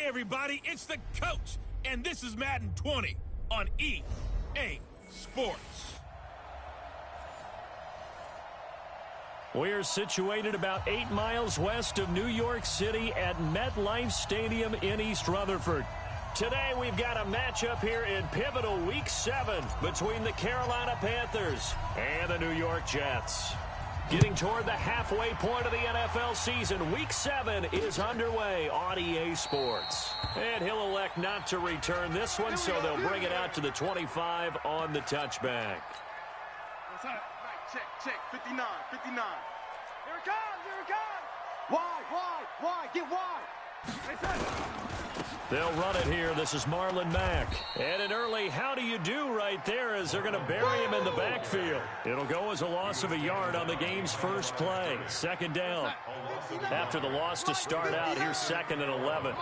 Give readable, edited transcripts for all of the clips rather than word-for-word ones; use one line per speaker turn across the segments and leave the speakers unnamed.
Hey everybody, it's the coach, and this is Madden 20 on EA Sports.
We're situated about 8 miles west of New York City at MetLife Stadium in East Rutherford. Today we've got a matchup here in pivotal Week 7 between the Carolina Panthers and the New York Jets. Getting toward the halfway point of the NFL season, Week 7 is underway on EA Sports. And he'll elect not to return this one, so they'll bring it out to the 25 on the touchback.
What's up? Right, check, 59. Here it comes! Why? Get wide!
They'll run it here. This is Marlon Mack. And an early how do you do right there as they're going to bury him in the backfield. It'll go as a loss of a yard on the game's first play. Second down. After the loss to start out, here's 2nd and 11.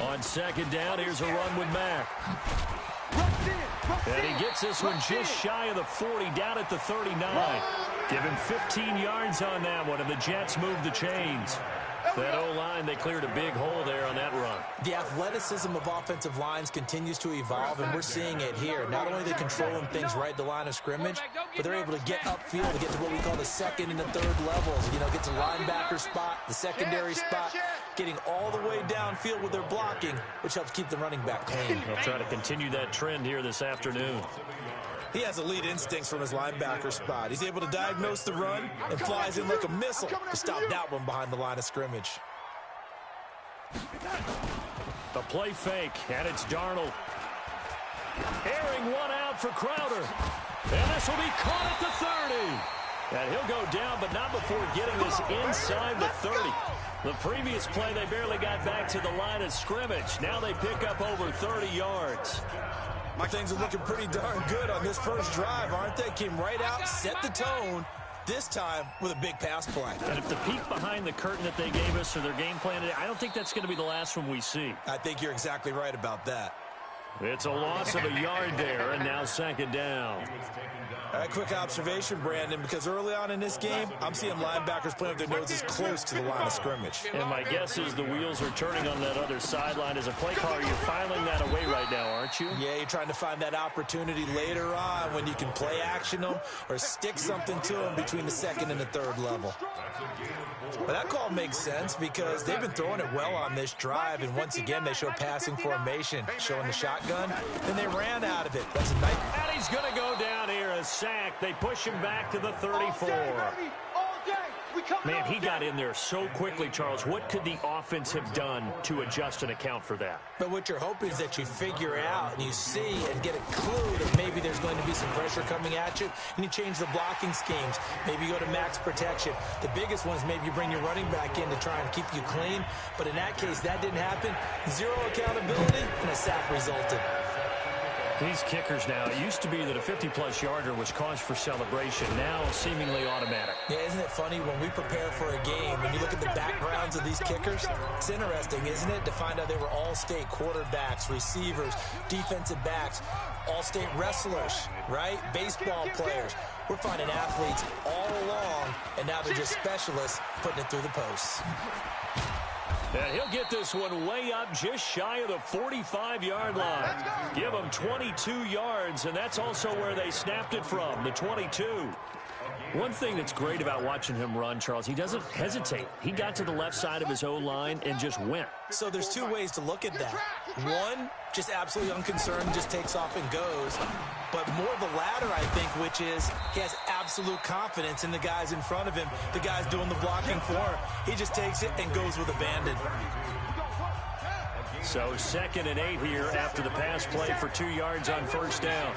On second down, here's a run with Mack. And he gets this one just shy of the 40, down at the 39. Give him 15 yards on that one, and the Jets move the chains. That O-line, they cleared a big hole there on that run.
The athleticism of offensive lines continues to evolve, and we're seeing it here. Not only are they controlling things right at the line of scrimmage, but they're able to get upfield to get to what we call the second and the third levels. You know, get to linebacker spot, the secondary spot, getting all the way downfield with their blocking, which helps keep the running back clean.
They'll try to continue that trend here this afternoon.
He has elite instincts from his linebacker spot. He's able to diagnose the run and flies in like a missile to stop that one behind the line of scrimmage.
The play fake, and it's Darnold. Airing one out for Crowder. And this will be caught at the 30. And he'll go down, but not before getting this inside the 30. The previous play, they barely got back to the line of scrimmage. Now they pick up over 30 yards.
Things are looking pretty darn good on this first drive, aren't they? Came right out, set the tone, this time with a big pass play.
And if the peek behind the curtain that they gave us or their game plan today, I don't think that's going to be the last one we see.
I think you're exactly right about that.
It's a loss of a yard there, and now second down.
All right, quick observation, Brandon, because early on in this game, I'm seeing linebackers playing with their noses close to the line of scrimmage.
And my guess is the wheels are turning on that other sideline. As a play caller, you're filing that away right now, aren't you?
Yeah, you're trying to find that opportunity later on when you can play action them or stick something to them between the second and the third level. But that call makes sense because they've been throwing it well on this drive, and once again, they show passing formation, showing the shotgun, and they ran out of it. That's a nice.
And he's going to go down here, a sack. They push him back to the 34. Man, he got in there so quickly, Charles. What could the offense have done to adjust and account for that?
But what you're hoping is that you figure out and you see and get a clue that maybe there's going to be some pressure coming at you, and you change the blocking schemes. Maybe you go to max protection. The biggest one is maybe you bring your running back in to try and keep you clean. But in that case, that didn't happen. Zero accountability, and a sack resulted.
These kickers now, it used to be that a 50-plus yarder was cause for celebration. Now, seemingly automatic.
Yeah, isn't it funny when we prepare for a game, when you look at the backgrounds of these kickers, it's interesting, isn't it, to find out they were all-state quarterbacks, receivers, defensive backs, all-state wrestlers, right? Baseball players. We're finding athletes all along, and now they're just specialists putting it through the posts.
And he'll get this one way up just shy of the 45-yard line. Give him 22 yards, and that's also where they snapped it from, the 22. One thing that's great about watching him run, Charles, he doesn't hesitate. He got to the left side of his O-line and just went.
So there's two ways to look at that. One, just absolutely unconcerned, just takes off and goes. But more the latter, I think, which is he has absolute confidence in the guys in front of him, the guys doing the blocking for him. He just takes it and goes with abandon.
So 2nd and 8 here after the pass play for 2 yards on first down.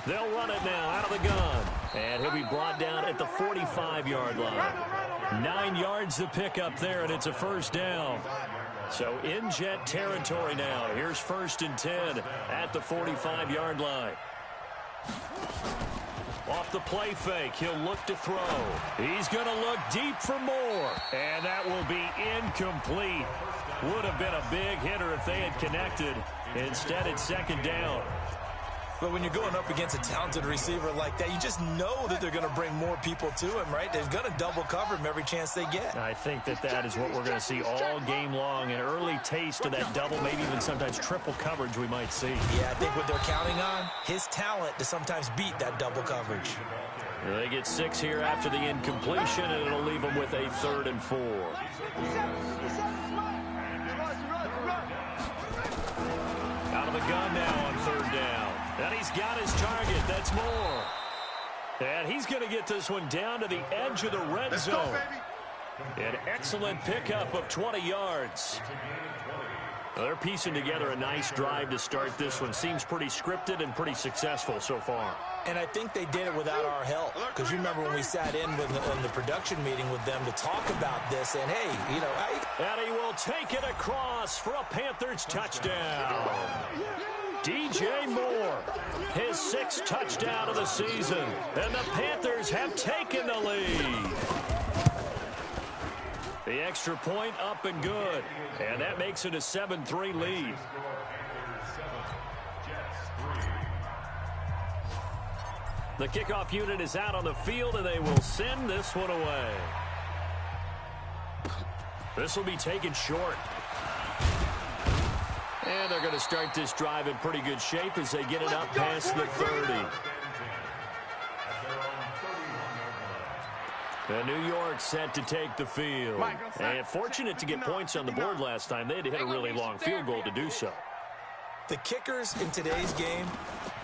They'll run it now out of the gun. And he'll be brought down at the 45-yard line. 9 yards to pick up there, and it's a first down. So in Jet territory now. Here's 1st and 10 at the 45-yard line. Off the play fake, he'll look to throw. He's going to look deep for more. And that will be incomplete. Would have been a big hitter if they had connected. Instead, it's 2nd down.
But when you're going up against a talented receiver like that, you just know that they're going to bring more people to him, right? They're going to double cover him every chance they get.
I think that is what we're going to see all game long, an early taste of that double, maybe even sometimes triple coverage we might see.
Yeah, I think what they're counting on, his talent to sometimes beat that double coverage.
They get 6 here after the incompletion, and it'll leave them with a 3rd and 4. Out of the gun now on 3rd down. And he's got his target. That's Moore. And he's going to get this one down to the edge of the red zone. An excellent pickup of 20 yards. They're piecing together a nice drive to start this one. Seems pretty scripted and pretty successful so far.
And I think they did it without our help. Because you remember when we sat in the production meeting with them to talk about this. And, hey, you know.
And he will take it across for a Panthers touchdown. DJ Moore, his 6th touchdown of the season. And the Panthers have taken the lead. The extra point up and good. And that makes it a 7-3 lead. The kickoff unit is out on the field, and they will send this one away. This will be taken short. And they're going to start this drive in pretty good shape as they get it up past the 30. And New York set to take the field. And fortunate to get points on the board last time. They had to hit a really long field goal to do so.
The kickers in today's game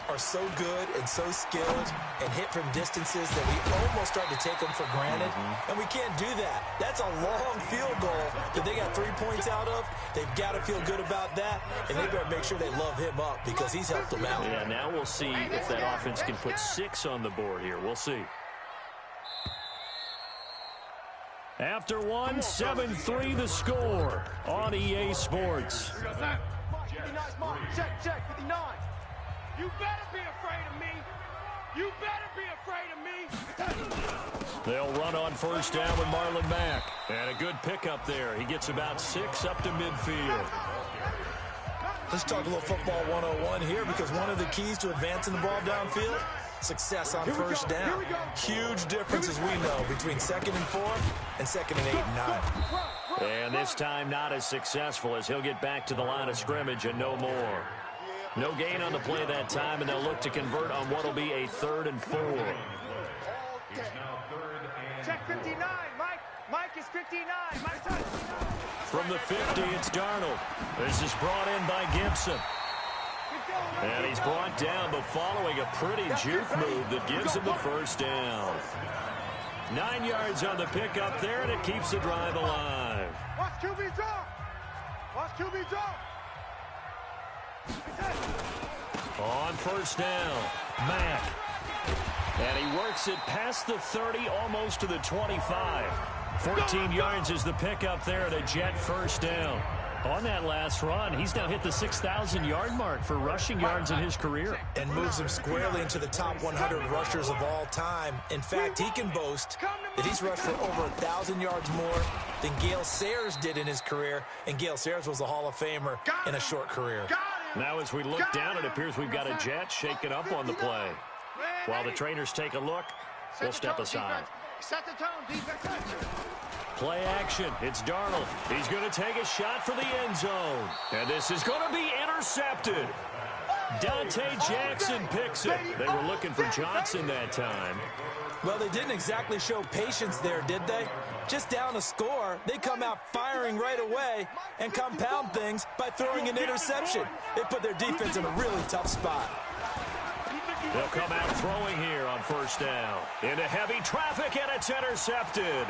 are so good and so skilled and hit from distances that we almost start to take them for granted. And we can't do that. That's a long field goal that they got 3 points out of. They've got to feel good about that, and they better make sure they love him up because he's helped them out.
Yeah, now we'll see if that offense can put 6 on the board here. We'll see. After one, 7-3 the score on EA Sports.
Check, 59. You better be afraid of me. You better be afraid of me.
They'll run on 1st down with Marlon Mack. And a good pickup there. He gets about 6 up to midfield.
Let's talk a little football 101 here because one of the keys to advancing the ball downfield, success on 1st down. Huge difference, as we know, between 2nd and 4 and 2nd and 8 and 9.
And this time not as successful as he'll get back to the line of scrimmage and no more. No gain on the play that time, and they'll look to convert on what will be a 3rd and 4.
Check 59, Mike. Mike is 59. Mike touch.
From the 50, it's Darnold. This is brought in by Gibson. And he's brought down, but following a pretty juke move that gives him the 1st down. 9 yards on the pickup there, and it keeps the drive alive.
Watch QB drop. Watch QB drop.
On 1st down, Mack. And he works it past the 30, almost to the 25. 14 yards is the pickup there at a Jet 1st down. On that last run, he's now hit the 6,000-yard mark for rushing yards in his career.
And moves him squarely into the top 100 rushers of all time. In fact, he can boast that he's rushed for over 1,000 yards more than Gale Sayers did in his career. And Gale Sayers was a Hall of Famer in a short career.
Now as we look down, it appears we've got a Jet shaking up on the play. While the trainers take a look, we'll step aside.
Set the tone, defense.
Play action. It's Darnold. He's going to take a shot for the end zone. And this is going to be intercepted. Dante Jackson picks it. They were looking for Johnson that time.
Well, they didn't exactly show patience there, did they? Just down a score, they come out firing right away and compound things by throwing an interception. They put their defense in a really tough spot.
They'll come out throwing here on 1st down. Into heavy traffic, and it's intercepted.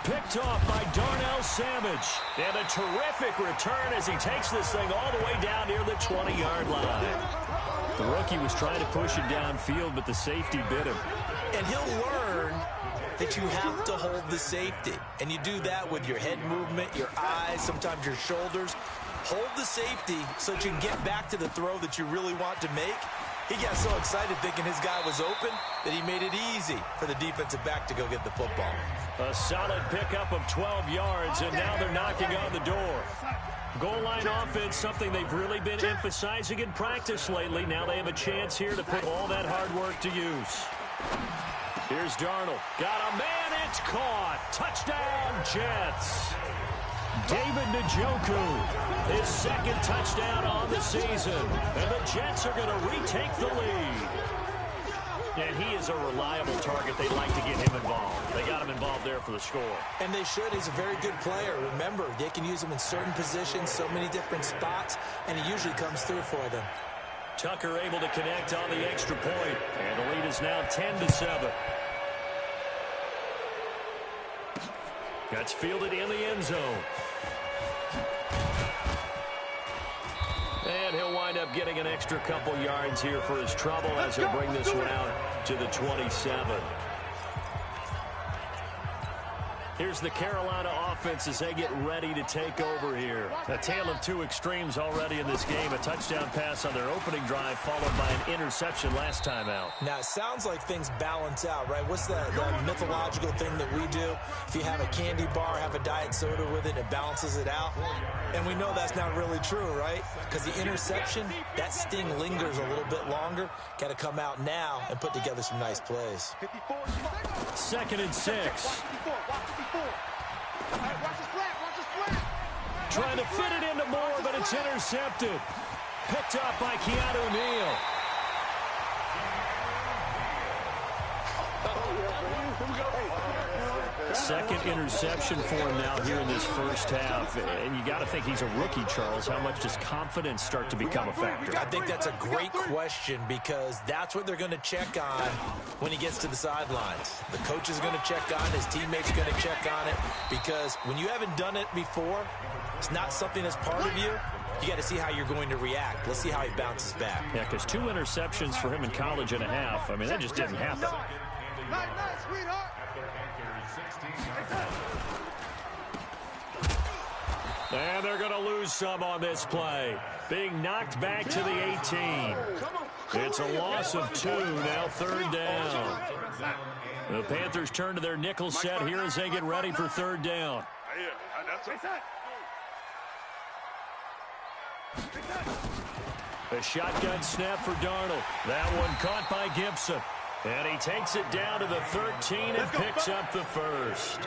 Picked off by Darnell Savage. And a terrific return as he takes this thing all the way down near the 20-yard line. The rookie was trying to push it downfield, but the safety bit him.
And he'll learn that you have to hold the safety. And you do that with your head movement, your eyes, sometimes your shoulders. Hold the safety so that you can get back to the throw that you really want to make. He got so excited thinking his guy was open that he made it easy for the defensive back to go get the football.
A solid pickup of 12 yards, and now they're knocking on the door. Goal line offense, something they've really been emphasizing in practice lately. Now they have a chance here to put all that hard work to use. Here's Darnold. Got a man, it's caught. Touchdown, Jets. David Njoku, his second touchdown on the season. And the Jets are going to retake the lead. And he is a reliable target. They like to get him involved. They got him involved there for the score.
And they should. He's a very good player. Remember, they can use him in certain positions, so many different spots, and he usually comes through for them.
Tucker able to connect on the extra point. And the lead is now 10-7. That's fielded in the end zone. And he'll wind up getting an extra couple yards here for his trouble as he'll bring this one out to the 27. Here's the Carolina offense as they get ready to take over here. A tale of two extremes already in this game. A touchdown pass on their opening drive followed by an interception last time out.
Now, it sounds like things balance out, right? What's that mythological thing that we do? If you have a candy bar, have a diet soda with it, it balances it out. And we know that's not really true, right? Because the interception, that sting lingers a little bit longer. Got to come out now and put together some nice plays.
2nd and 6. Trying to fit it into Moore, but it's intercepted. Picked up by Keanu Neal. Second interception for him now here in this first half. And you got to think he's a rookie, Charles. How much does confidence start to become a factor?
I think that's a great question because that's what they're going to check on when he gets to the sidelines. The coach is going to check on it. His teammates are going to check on it because when you haven't done it before, it's not something that's part of you. You got to see how you're going to react. Let's see how he bounces back.
Yeah, because 2 interceptions for him in college and a half. I mean, that just didn't happen.
Nice, sweetheart.
And they're going to lose some on this play. Being knocked back to the 18. It's a loss of 2, now 3rd down. The Panthers turn to their nickel set here as they get ready for 3rd down. A shotgun snap for Darnold. That one caught by Gibson. And he takes it down to the 13 and picks up the first.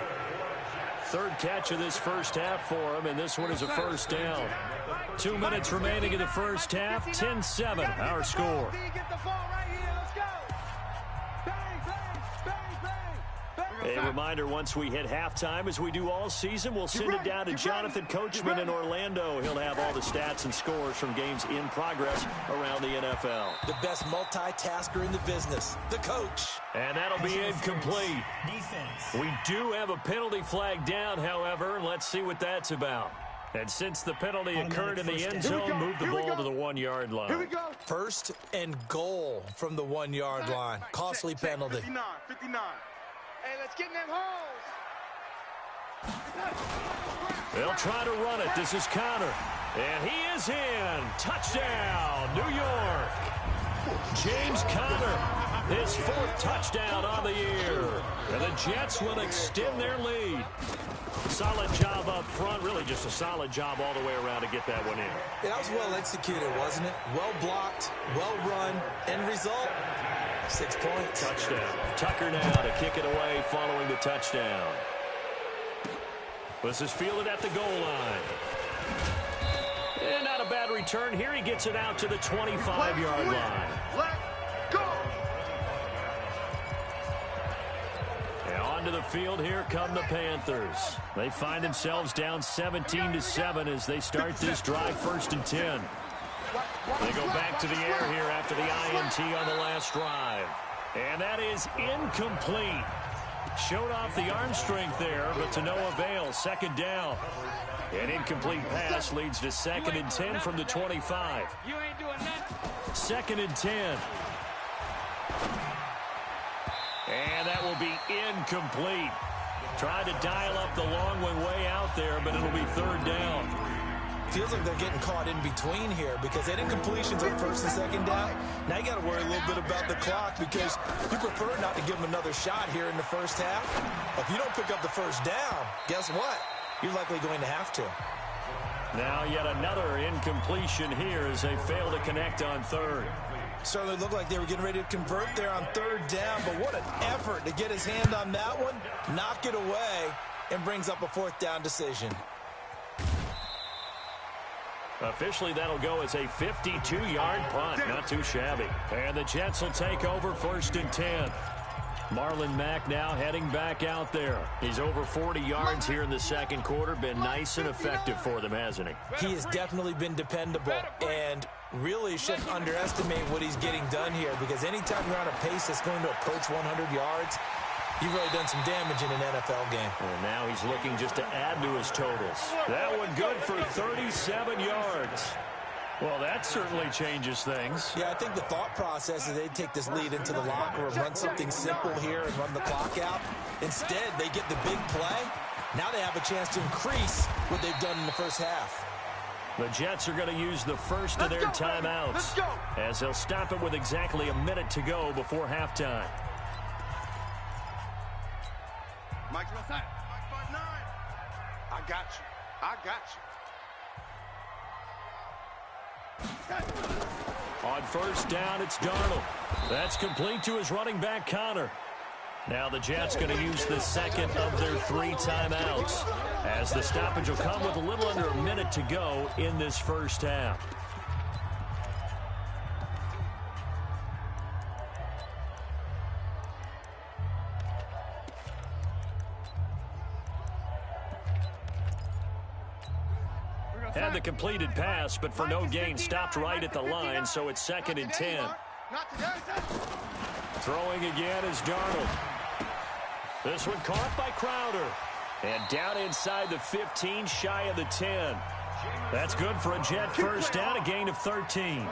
3rd catch of this first half for him, and this one is a first down. 2 minutes remaining in the first half, 10-7, our score. A reminder, once we hit halftime, as we do all season, we'll send it down to Jonathan Coachman in Orlando. He'll have all the stats and scores from games in progress around the NFL.
The best multitasker in the business, the coach.
And that'll be incomplete. We do have a penalty flag down, however, and let's see what that's about. And since the penalty occurred in the end zone, move the ball to the 1-yard line.
Here we go.
1st and goal from the 1-yard line. Costly penalty.
59. Hey, let's get in them holes.
They'll try to run it. This is Connor. And he is in. Touchdown, New York. James Conner, his 4th touchdown on the year. And the Jets will extend their lead. Solid job up front. Really just a solid job all the way around to get that one in.
That was well executed, wasn't it? Well blocked, well run. End result, 6 points.
Touchdown. Tucker now to kick it away following the touchdown. This is fielded at the goal line. And not a bad return here. He gets it out to the 25-yard line.
Let's go.
And onto the field, here come the Panthers. They find themselves down 17-7 as they start this drive 1st and 10. They go back to the air here after the INT on the last drive. And that is incomplete. Showed off the arm strength there, but to no avail. 2nd down. An incomplete pass leads to 2nd and 10 from the 25.
You ain't doing nothing.
2nd and 10. And that will be incomplete. Tried to dial up the long one way out there, but it'll be 3rd down.
feels like they're getting caught in between here because they didn't completions on first and second down. Now you got to worry a little bit about the clock because you prefer not to give them another shot here in the first half. If you don't pick up the first down, guess what? You're likely going to have to.
Now yet another incompletion here as they fail to connect on third.
Certainly looked like they were getting ready to convert there on third down, but what an effort to get his hand on that one, knock it away, and brings up a fourth down decision.
Officially, that'll go as a 52-yard punt. Not too shabby. And the Jets will take over first and 10. Marlon Mack now heading back out there. He's over 40 yards here in the second quarter. Been nice and effective for them, hasn't he?
He has definitely been dependable and really shouldn't underestimate what he's getting done here because anytime you're on a pace that's going to approach 100 yards, you've really done some damage in an NFL game.
And now he's looking just to add to his totals. That one good for 37 yards. Well, that certainly changes things.
Yeah, I think the thought process is they'd take this lead into the locker room, run something simple here and run the clock out. Instead, they get the big play. Now they have a chance to increase what they've done in the first half.
The Jets are going to use the first of their timeouts as they'll stop it with exactly a minute to go before halftime.
Mike, what's that? Mike 5'9". I got you. I got you.
On first down, it's Darnold. That's complete to his running back, Connor. Now the Jets going to use the second of their 3 timeouts as the stoppage will come with a little under a minute to go in this first half. Had the completed pass, but for no gain, stopped right at the line, so it's second and 10. Throwing again is Darnold. This one caught by Crowder. And down inside the 15, shy of the 10. That's good for a Jet first down, a gain of 13.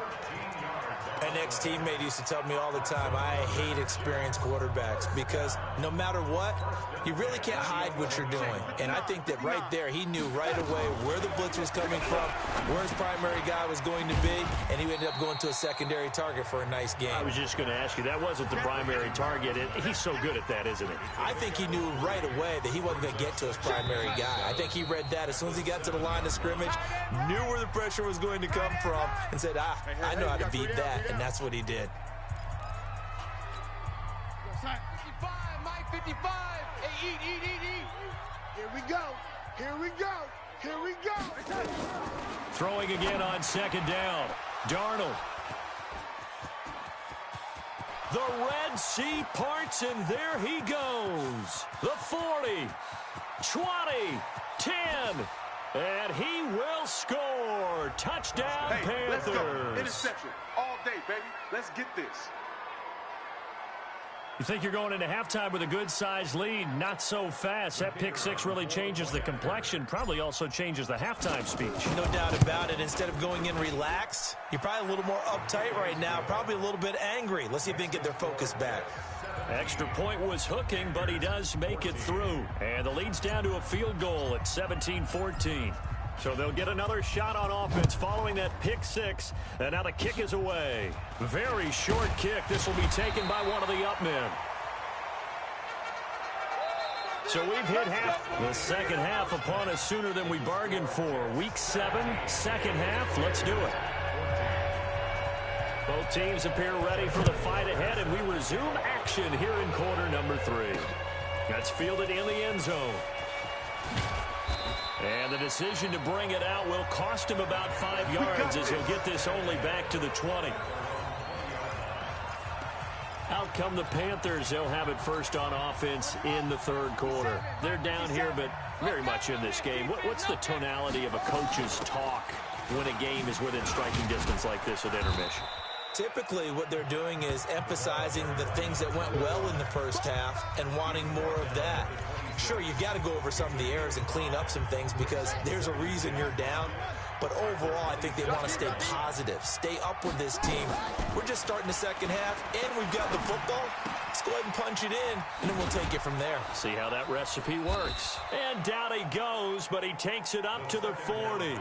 An ex-teammate used to tell me all the time, I hate experienced quarterbacks because no matter what, you really can't hide what you're doing. And I think that right there, he knew right away where the blitz was coming from, where his primary guy was going to be, and he ended up going to a secondary target for a nice game.
I was just going to ask you, that wasn't the primary target. He's so good at that, isn't he?
I think he knew right away that he wasn't going to get to his primary guy. I think he read that as soon as he got to the line of scrimmage, knew where the pressure was going to come from, and said, I know how to beat that. And that's what he did.
55, Mike 55. Hey, eat. Here we go. Here we go. Here we go.
Throwing again on second down. Darnold. The Red Sea parts, and there he goes. The 40, 20, 10. And he will score. Touchdown,
hey,
Panthers.
Let's go. Interception. All day, baby. Let's get this.
You think you're going into halftime with a good-sized lead? Not so fast. That pick six really changes the complexion. Probably also changes the halftime speech.
No doubt about it. Instead of going in relaxed, you're probably a little more uptight right now. Probably a little bit angry. Let's see if they can get their focus back.
Extra point was hooking, but he does make it through. And the lead's down to a field goal at 17-14. So they'll get another shot on offense following that pick six. And now the kick is away. Very short kick. This will be taken by one of the up men. So we've hit the second half upon us sooner than we bargained for. Week 7, second half. Let's do it. Both teams appear ready for the fight ahead, and we resume action here in quarter number 3. That's fielded in the end zone. And the decision to bring it out will cost him about 5 yards as he'll get this only back to the 20. Out come the Panthers. They'll have it first on offense in the third quarter. They're down here, but very much in this game. What's the tonality of a coach's talk when a game is within striking distance like this at intermission?
Typically, what they're doing is emphasizing the things that went well in the first half and wanting more of that. Sure, you've got to go over some of the errors and clean up some things because there's a reason you're down. But overall, I think they want to stay positive, stay up with this team. We're just starting the second half, and we've got the football. Let's go ahead and punch it in, and then we'll take it from there.
See how that recipe works. And down he goes, but he takes it up to the 40.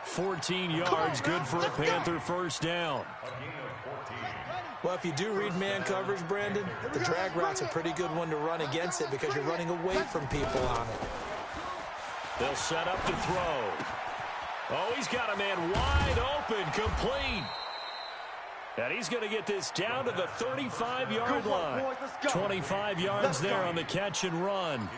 14 yards, good for a Panther first down.
Well, if you do read man coverage, Brandon, the drag route's a pretty good one to run against it because you're running away from people on it.
They'll set up to throw. Oh, he's got a man wide open, complete. And he's going to get this down to the 35-yard line. 25 yards there on the catch and run.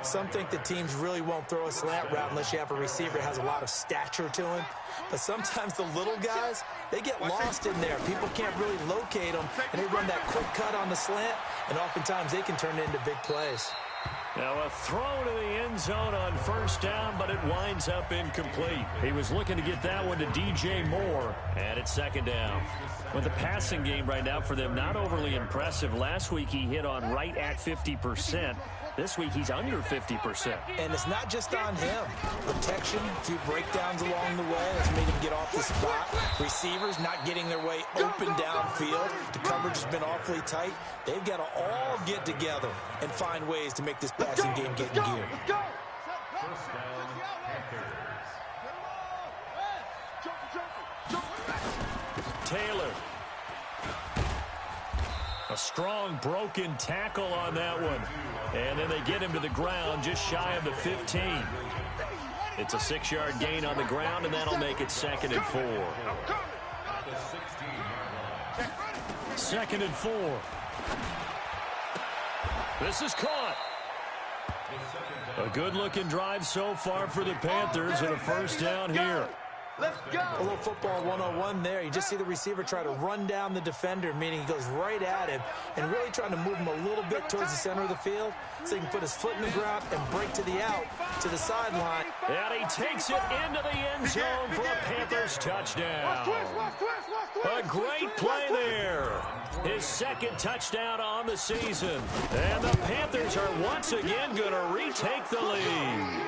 Some think the teams really won't throw a slant route unless you have a receiver that has a lot of stature to him. But sometimes the little guys, they get lost in there. People can't really locate them, and they run that quick cut on the slant, and oftentimes they can turn it into big plays.
Now a throw to the end zone on first down, but it winds up incomplete. He was looking to get that one to DJ Moore, and it's second down. With the passing game right now for them, not overly impressive. Last week he hit on right at 50%. This week he's under 50%.
And it's not just on him. Protection, a few breakdowns along the way that's made him get off the spot. Receivers not getting their way open downfield. The coverage has been awfully tight. They've got to all get together and find ways to make this passing game get in gear.
Taylor. A strong broken tackle on that one. And then they get him to the ground just shy of the 15. It's a 6-yard gain on the ground, and that'll make it 2nd and 4. 2nd and 4. This is caught. A good-looking drive so far for the Panthers and a first down here.
Let's go.
A little football 101 there. You just see the receiver try to run down the defender, meaning he goes right at him and really trying to move him a little bit towards the center of the field so he can put his foot in the ground and break to the out, to the sideline.
And he takes it into the end zone for a Panthers touchdown. A great play there. His 2nd touchdown on the season. And the Panthers are once again going to retake the lead.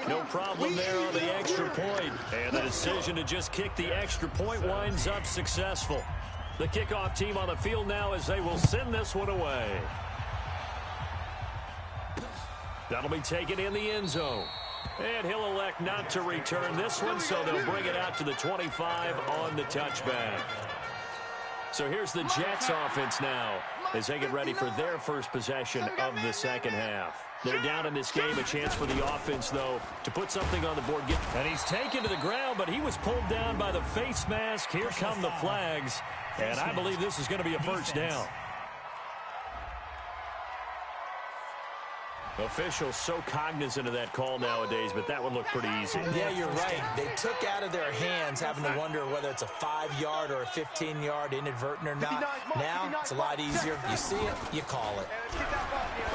No problem there on the extra point. And the decision to just kick the extra point winds up successful. The kickoff team on the field now as they will send this one away. That'll be taken in the end zone. And he'll elect not to return this one, so they'll bring it out to the 25 on the touchback. So here's the Jets offense now as they get ready for their first possession of the second half. They're down in this game. A chance for the offense, though, to put something on the board. And he's taken to the ground, but he was pulled down by the face mask. Here come the flags. And I believe this is going to be a first down. Officials so cognizant of that call nowadays, but that would look pretty easy.
Yeah, you're right. They took out of their hands having to wonder whether it's a 5-yard or a 15-yard inadvertent or not. Now, it's a lot easier. You see it, you call it.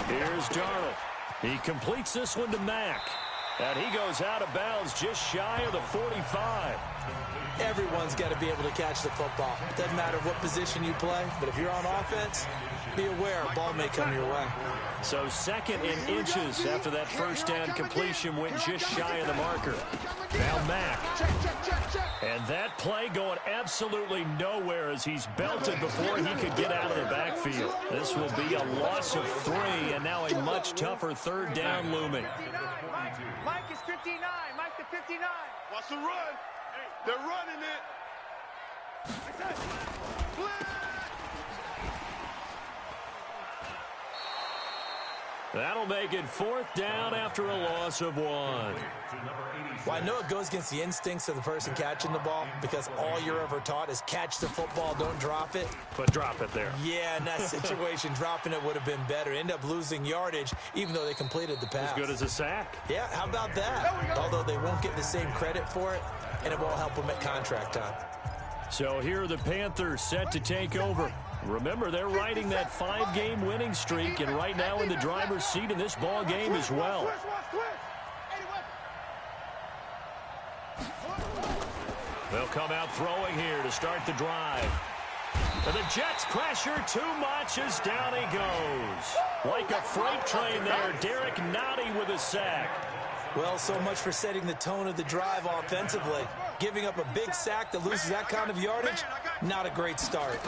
Here's Darnold. He completes this one to Mack. And he goes out of bounds just shy of the 45.
Everyone's got to be able to catch the football. It doesn't matter what position you play, but if you're on offense, be aware a ball may come your way.
So 2nd in inches after that first down completion went just shy of the marker. Now Mack. And that play going absolutely nowhere as he's belted before he could get out of the backfield. This will be a loss of 3 and now a much tougher 3rd down looming.
Mike is 59. Mike the 59.
Watch the run. They're running it.
That'll make it 4th down after a loss of 1.
Well, I know it goes against the instincts of the person catching the ball because all you're ever taught is catch the football, don't drop it.
But drop it there.
Yeah, in that situation, dropping it would have been better. End up losing yardage, even though they completed the pass.
As good as a sack.
Yeah, how about that? Although they won't get the same credit for it, and it won't help them at contract time.
So here are the Panthers set to take over. Remember, they're riding that 5-game winning streak, and right now in the driver's seat in this ball game as well. They'll come out throwing here to start the drive. And the Jets pressure too much as down he goes. Like a freight train there, Derek Nottie with a sack.
Well, so much for setting the tone of the drive offensively. Giving up a big sack that loses that kind of yardage, not a great start.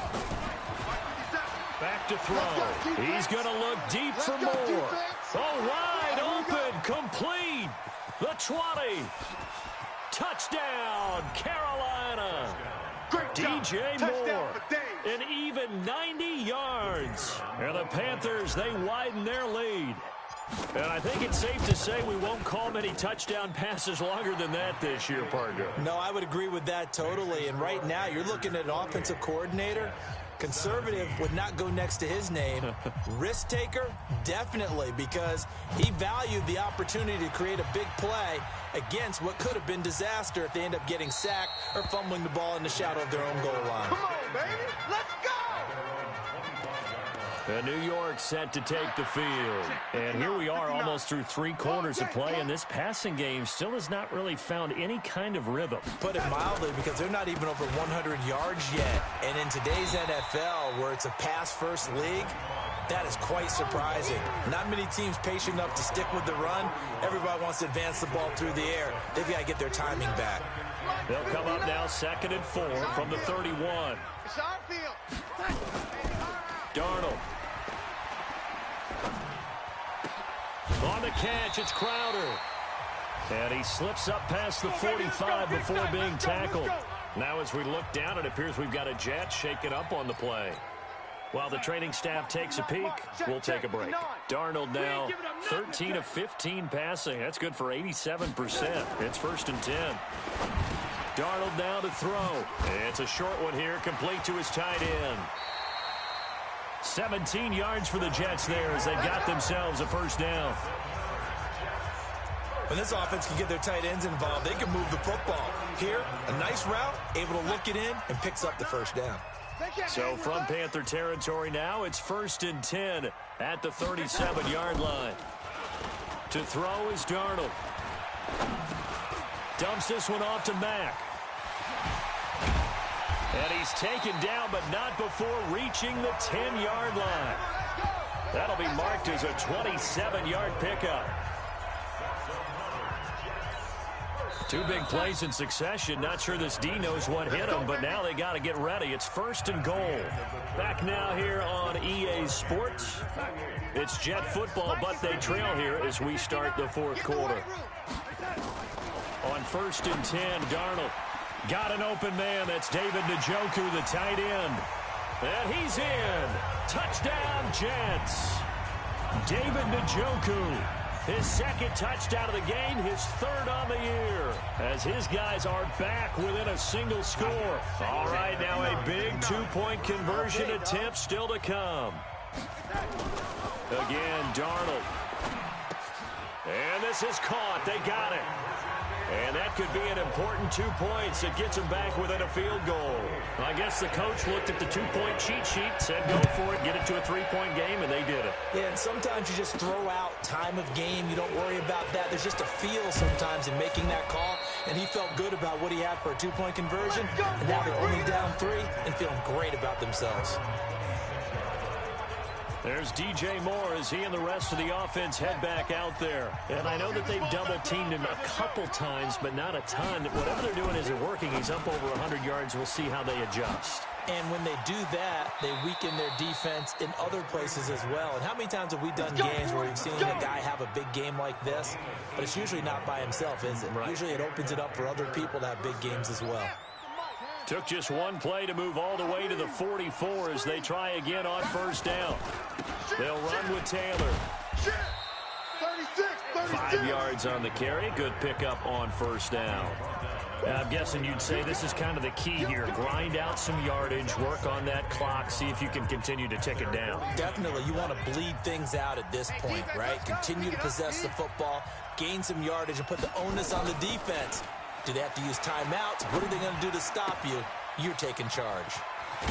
Back to throw. He's going to look deep for more. Oh, wide open, complete. The 20. Touchdown, Carolina. DJ Moore, an even 90 yards. And the Panthers, they widen their lead. And I think it's safe to say we won't call many touchdown passes longer than that this year, partner.
No, I would agree with that totally. And right now, you're looking at an offensive coordinator. Conservative would not go next to his name. Risk taker, definitely, because he valued the opportunity to create a big play against what could have been disaster if they end up getting sacked or fumbling the ball in the shadow of their own goal line.
Come on, baby. Let's go.
And New York set to take the field. And here we are almost through 3 quarters of play, and this passing game still has not really found any kind of rhythm.
Put it mildly, because they're not even over 100 yards yet. And in today's NFL, where it's a pass-first league, that is quite surprising. Not many teams patient enough to stick with the run. Everybody wants to advance the ball through the air. They've got to get their timing back.
They'll come up now 2nd and 4 from the 31.
It's our field.
Darnold. On the catch, it's Crowder. And he slips up past the 45 before being tackled. Now as we look down, it appears we've got a jet shaken up on the play. While the training staff takes a peek, we'll take a break. Darnold now 13 of 15 passing. That's good for 87%. It's 1st and 10. Darnold now to throw. It's a short one here, complete to his tight end. 17 yards for the Jets there as they've got themselves a 1st down.
When this offense can get their tight ends involved, they can move the football. Here, a nice route, able to look it in, and picks up the 1st down.
So from Panther territory now, it's 1st and 10 at the 37-yard line. To throw is Darnold. Dumps this one off to Mack. And he's taken down, but not before reaching the 10-yard line. That'll be marked as a 27-yard pickup. 2 big plays in succession. Not sure this D knows what hit him, but now they got to get ready. It's 1st and goal. Back now here on EA Sports. It's Jet football, but they trail here as we start the 4th quarter. On 1st and 10, Darnold. Got an open man. That's David Njoku, the tight end. And he's in. Touchdown, Jets. David Njoku. His 2nd touchdown of the game, his 3rd on the year. As his guys are back within a single score. All right, now a big 2-point conversion attempt still to come. Again, Darnold. And this is caught. They got it. And that could be an important 2 points. It gets them back within a field goal. I guess the coach looked at the 2-point cheat sheet, said go for it, get it to a 3-point game, and they did it.
Yeah, and sometimes you just throw out time of game. You don't worry about that. There's just a feel sometimes in making that call, and he felt good about what he had for a 2-point conversion, and now they're only down 3 and feeling great about themselves.
There's DJ Moore as he and the rest of the offense head back out there. And I know that they've double-teamed him a couple times, but not a ton. Whatever they're doing isn't working. He's up over 100 yards. We'll see how they adjust.
And when they do that, they weaken their defense in other places as well. And how many times have we done games where we've seen a guy have a big game like this? But it's usually not by himself, is it? Right. Usually it opens it up for other people to have big games as well.
Took just one play to move all the way to the 44 as they try again on 1st down. They'll run with Taylor. 5 yards on the carry. Good pickup on 1st down. And I'm guessing you'd say this is kind of the key here. Grind out some yardage, work on that clock, see if you can continue to tick it down.
Definitely. You want to bleed things out at this point, right? Continue to possess the football, gain some yardage, and put the onus on the defense. Do they have to use timeouts? What are they going to do to stop you? You're taking charge.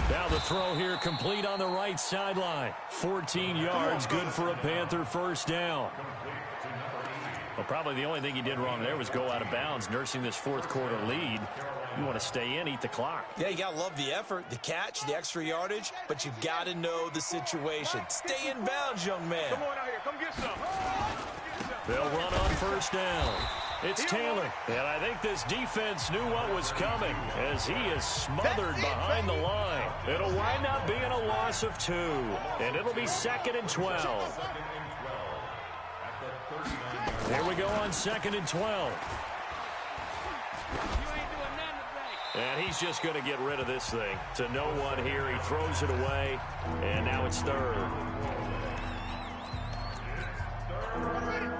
Now the throw here complete on the right sideline. 14 yards, good for a Panther 1st down. Well, probably the only thing he did wrong there was go out of bounds, nursing this 4th quarter lead. You want to stay in, eat the clock.
Yeah, you got to love the effort, the catch, the extra yardage, but you've got to know the situation. Stay in bounds, young man.
Come on out here. Come get some.
They'll run on 1st down. It's Taylor, and I think this defense knew what was coming as he is smothered behind the line. It'll wind up being a loss of 2, and it'll be 2nd and 12. Here we go on 2nd and 12. And he's just going to get rid of this thing. To no one here. He throws it away. And now it's third.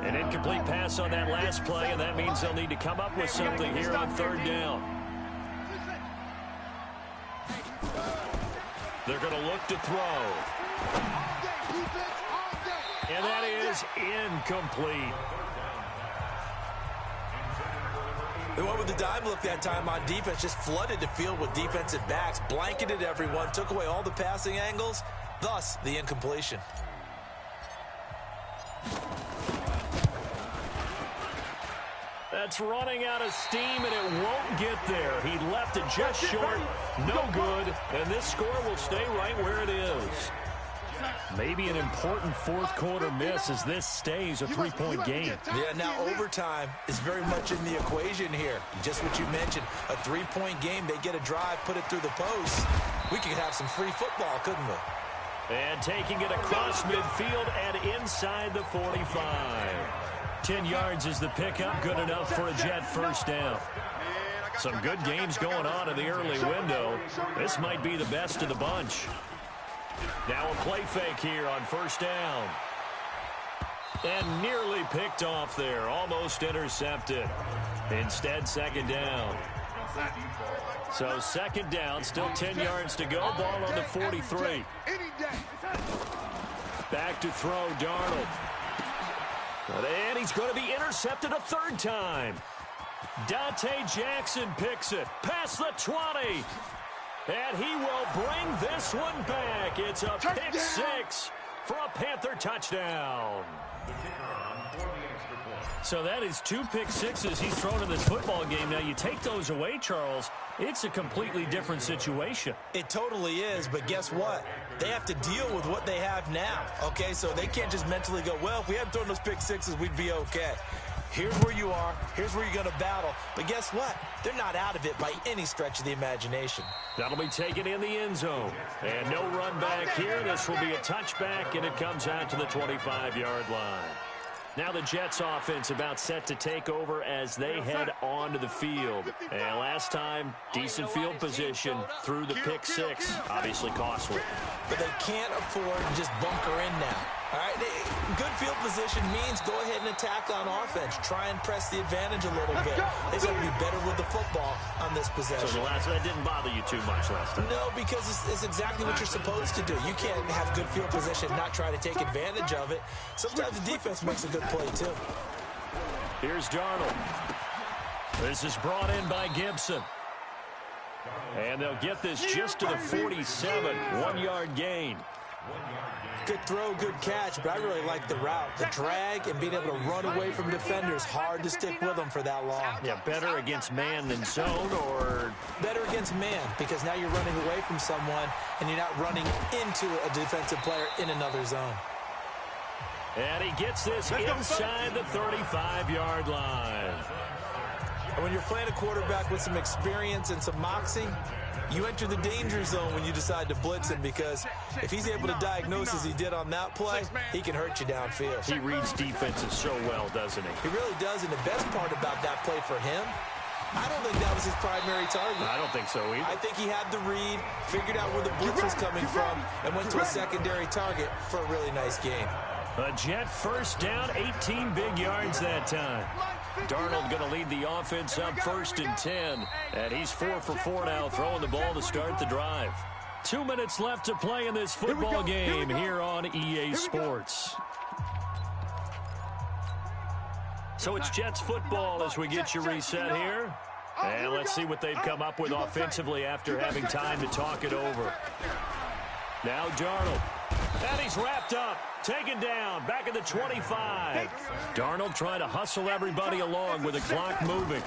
An incomplete pass on that last play, and that means they'll need to come up with something here on third down. They're going to look to throw. And that is incomplete.
They went with the dime look that time on defense, just flooded the field with defensive backs, blanketed everyone, took away all the passing angles, thus the incompletion.
That's running out of steam, and it won't get there. He left it just short, no good, and this score will stay right where it is. Maybe an important fourth-quarter miss as this stays a three-point game.
Yeah, now overtime is very much in the equation here. Just what you mentioned, a three-point game. They get a drive, put it through the post. We could have some free football, couldn't we?
And taking it across midfield and inside the 45. 10 yards is the pickup, good enough for a Jet first down. Some good games going on in the early window. This might be the best of the bunch. Now a play fake here on first down. And nearly picked off there, almost intercepted. Instead, second down. So second down, still 10 yards to go, ball on the 43. Back to throw, Darnold. And he's going to be intercepted a third time. Dante Jackson picks it past the 20. And he will bring this one back. It's a pick six for a Panther touchdown. So that is 2 pick sixes he's thrown in this football game. Now, you take those away, Charles, it's a completely different situation.
It totally is, but guess what? They have to deal with what they have now, okay? So they can't just mentally go, well, if we hadn't thrown those pick sixes, we'd be okay. Here's where you are. Here's where you're going to battle. But guess what? They're not out of it by any stretch of the imagination.
That'll be taken in the end zone. And no run back here. This will be a touchback, and it comes out to the 25-yard line. Now the Jets offense about set to take over as they head onto the field. And last time, decent field position through the pick six. Obviously costly.
But they can't afford to just bunker in now. All right, good field position means go ahead and attack on offense. Try and press the advantage a little bit. They just have to be better with the football on this possession.
So that didn't bother you too much last time?
No, because it's exactly what you're supposed to do. You can't have good field position and not try to take advantage of it. Sometimes the defense makes a good play, too.
Here's Darnold. This is brought in by Gibson. And they'll get this just to the 47, 1-yard gain.
Good throw, good catch, but I really like the route. The drag and being able to run away from defenders, hard to stick with them for that long.
Yeah, better against man than zone, or?
Better against man, because now you're running away from someone and you're not running into a defensive player in another zone.
And he gets this inside the 35-yard line.
And when you're playing a quarterback with some experience and some moxie, you enter the danger zone when you decide to blitz him, because if he's able to diagnose as he did on that play, he can hurt you downfield.
He reads defenses so well, doesn't he?
He really does, and the best part about that play for him, I don't think that was his primary target.
I don't think so either.
I think he had the read, figured out where the blitz was coming from, and went to a secondary target for a really nice gain.
A Jet first down, 18 big yards that time. Darnold going to lead the offense up first and 10. And he's 4 for 4 now, throwing the ball to start the drive. 2 minutes left to play in this football game here on EA Sports. So it's Jets football as we get you reset here. And let's see what they've come up with offensively after having time to talk it over. Now Darnold. And he's wrapped up. Taken down. Back at the 25. Darnold trying to hustle everybody along with the clock moving.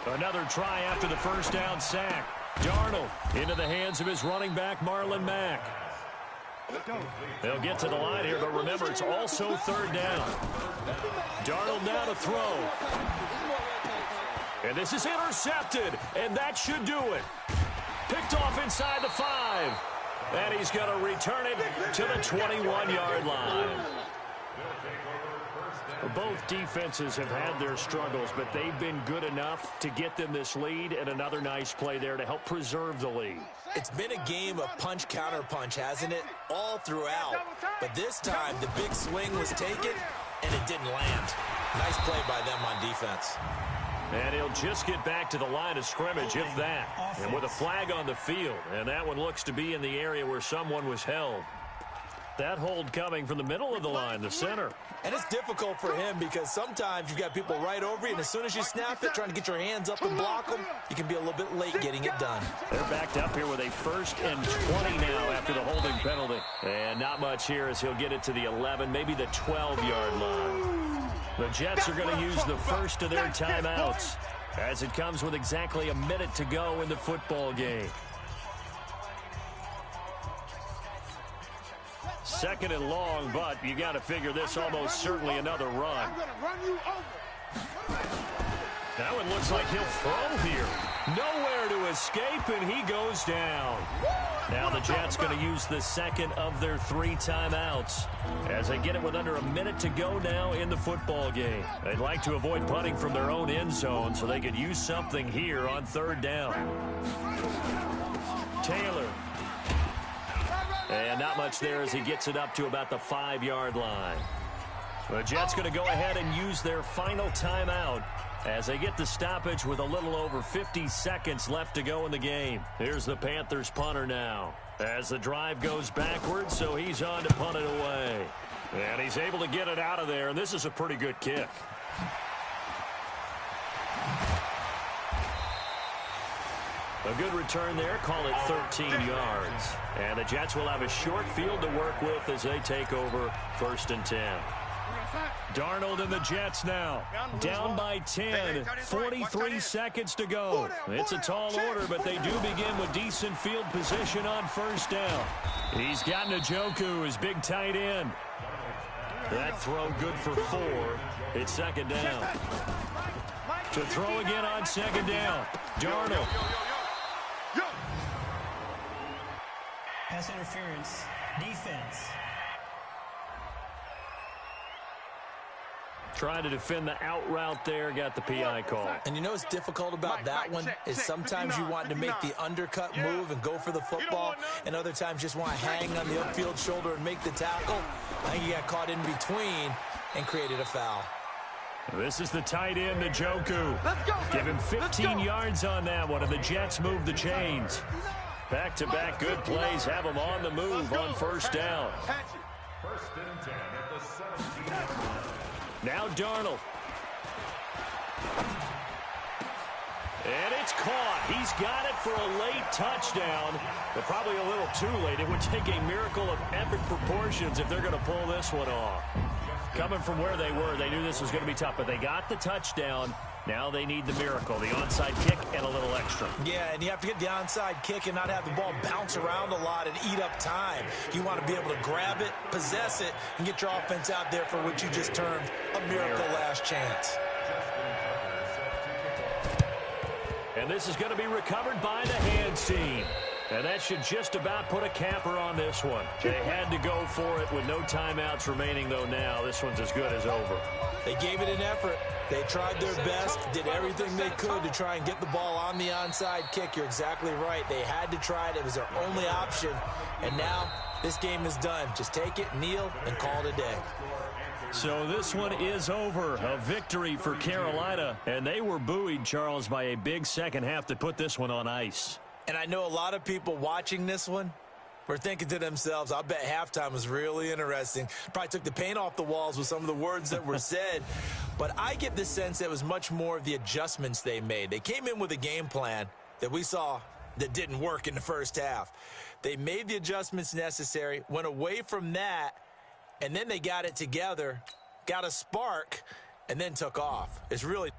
Another try after the first down sack. Darnold into the hands of his running back, Marlon Mack. They'll get to the line here, but remember, it's also third down. Darnold now to throw. And this is intercepted, and that should do it. Picked off inside the 5. And he's going to return it to the 21-yard line. Both defenses have had their struggles, but they've been good enough to get them this lead, and another nice play there to help preserve the lead.
It's been a game of punch-counter-punch, hasn't it? All throughout. But this time, the big swing was taken, and it didn't land. Nice play by them on defense.
And he'll just get back to the line of scrimmage, if that. And with a flag on the field, and that one looks to be in the area where someone was held. That hold coming from the middle of the line, the center.
And it's difficult for him because sometimes you've got people right over you, and as soon as you snap it, trying to get your hands up and block them, you can be a little bit late getting it done.
They're backed up here with a 1st and 20 now after the holding penalty. And not much here as he'll get it to the 11, maybe the 12-yard line. The Jets are going to use the first of their timeouts as it comes with exactly a minute to go in the football game. 2nd and long, but you got to figure this almost certainly another run. That one looks like he'll throw here. Nowhere to escape, and he goes down. Now the Jets going to use the 2nd of their 3 timeouts as they get it with under a minute to go now in the football game. They'd like to avoid punting from their own end zone so they could use something here on 3rd down. Taylor. And not much there as he gets it up to about the 5-yard line. The Jets going to go ahead and use their final timeout as they get the stoppage with a little over 50 seconds left to go in the game. Here's the Panthers punter now as the drive goes backwards, so he's on to punt it away. And he's able to get it out of there, and this is a pretty good kick. A good return there, call it 13 yards. And the Jets will have a short field to work with as they take over 1st and 10. Darnold and the Jets now. Down by 10, 43 seconds to go. It's a tall order, but they do begin with decent field position on 1st down. He's got Njoku, his big tight end. That throw good for 4. It's 2nd down. To throw again on 2nd down. Darnold.
Pass interference, defense.
Trying to defend the out route there, got the PI call.
And you know what's difficult about that one is sometimes you want to make the undercut move and go for the football, and other times just want to hang on the upfield shoulder and make the tackle. I think he got caught in between and created a foul.
This is the tight end, Njoku. Give him 15 yards on that one, and the Jets move the chains. Back-to-back good plays have them on the move on 1st down.
1st and 10 at the 17.
Now Darnold. And it's caught. He's got it for a late touchdown, but probably a little too late. It would take a miracle of epic proportions if they're going to pull this one off. Coming from where they were, they knew this was going to be tough, but they got the touchdown. Now they need the miracle, the onside kick and a little extra.
Yeah, and you have to get the onside kick and not have the ball bounce around a lot and eat up time. You want to be able to grab it, possess it, and get your offense out there for what you just termed a miracle last chance.
And this is going to be recovered by the hands team. And that should just about put a capper on this one. They had to go for it with no timeouts remaining, though now. This one's as good as over.
They gave it an effort. They tried their best, did everything they could to try and get the ball on the onside kick. You're exactly right. They had to try it. It was their only option. And now this game is done. Just take it, kneel, and call it a day.
So this one is over. A victory for Carolina. And they were buoyed, Charles, by a big second half to put this one on ice.
And I know a lot of people watching this one were thinking to themselves, I bet halftime was really interesting. Probably took the paint off the walls with some of the words that were said. But I get the sense that it was much more of the adjustments they made. They came in with a game plan that we saw that didn't work in the first half. They made the adjustments necessary, went away from that, and then they got it together, got a spark, and then took off. It's really